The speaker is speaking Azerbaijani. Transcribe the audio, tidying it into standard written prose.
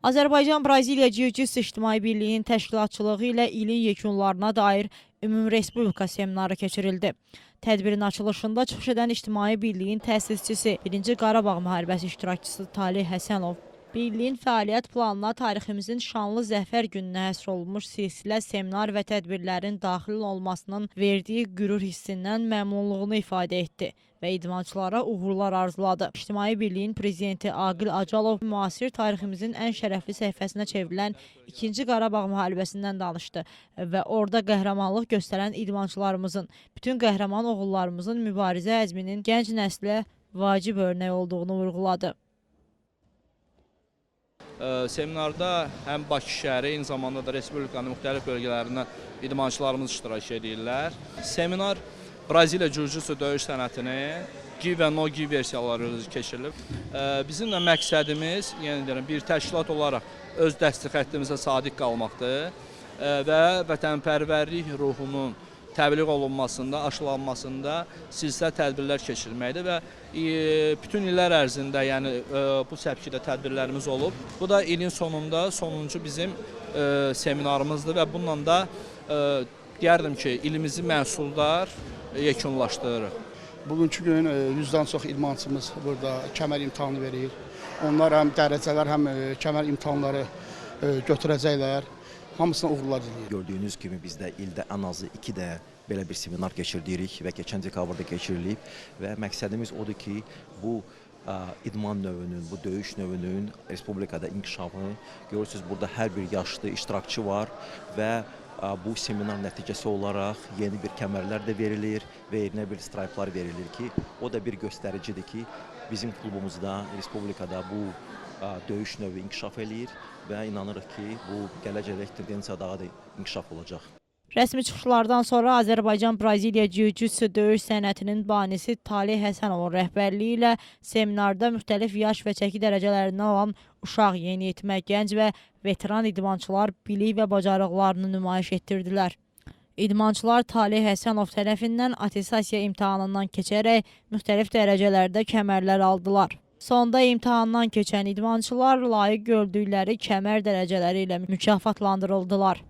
Azərbaycan-Braziliya Jiu-Jitsu İctimai Birliyinin təşkilatçılığı ilə ilin yekunlarına dair ümumrespublika seminarı keçirildi. Tədbirin açılışında çıxış edən İctimai Birliyin təsisçisi, 1-ci Qarabağ müharibəsi iştirakçısı Talih Həsənov, Birliyin fəaliyyət planına tariximizin şanlı zəfər gününə həsr olunmuş silsilə seminar və tədbirlərin daxil olmasının verdiyi qürur hissindən məmnunluğunu ifadə etdi və idmançılara uğurlar arzuladı. İctimai Birliyin prezidenti Aqil Acalov müasir tariximizin ən şərəfli səhifəsinə çevrilən 2-ci Qarabağ müharibəsindən danışdı və orada qəhrəmanlıq göstərən idmançılarımızın, bütün qəhrəman oğullarımızın mübarizə əzminin gənc nəslə vacib örnək olduğunu vurğuladı. Seminarda həm Bakı şəhəri, eyni zamanda da Respublikanın müxtəlif bölgələrindən idmançılarımız iştirak edirlər. Seminar Braziliya Jiu-Jitsu döyüş sənətinin gi və no-gi versiyaları keçirilib. Bizim də məqsədimiz, yəni deyirəm, bir təşkilat olaraq öz dəstək xəttimizə sadiq qalmaqdır və vətənpərvərlik ruhunun təbliğ olunmasında, aşılanmasında silsilə tədbirlər keçirilməkdir və bütün illər ərzində yəni bu səpkidə tədbirlərimiz olub. Bu da ilin sonunda sonuncu bizim seminarımızdır və bununla da deyərdim ki, ilimizi məhsuldar yekunlaşdırırıq. Bugünkü gün 100-dən çox idmançımız burada kəmər imtahanı verir. Onlar həm dərəcələr, həm kəmər imtahanları götürəcəklər. Hamısına uğurlar diləyir. Gördüyünüz kimi bizdə ildə ən azı 2 də belə bir seminar keçirdirik və keçən dekabrda keçirilib və məqsədimiz odur ki, bu idman növünün, bu döyüş növünün respublikada inkişafını görürsünüz. Burada hər bir yaşlı iştirakçı var və bu seminar nəticəsi olaraq yeni bir kəmərlər də verilir və yerinə bir strayplar verilir ki, o da bir göstəricidir ki, bizim klubumuzda, respublikada bu döyüş növü inkişaf eləyir və inanırıq ki, bu gələcəkdə tendensiya daha da inkişaf olacaq. Rəsmi çıxışlardan sonra Azərbaycan-Braziliya Jiu-Jitsu döyüş sənətinin banisi Talih Həsənovun rəhbərliyi ilə seminarda müxtəlif yaş və çəki dərəcələrindən olan uşaq, yeniyetmə, gənc və veteran idmançılar bilik və bacarıqlarını nümayiş etdirdilər. İdmançılar Talih Həsənov tərəfindən attestasiya imtahanından keçərək müxtəlif dərəcələrdə kəmərlər aldılar. Sonda imtahandan keçən idmançılar layiq gördükləri kəmər dərəcələri ilə mükafatlandırıldılar.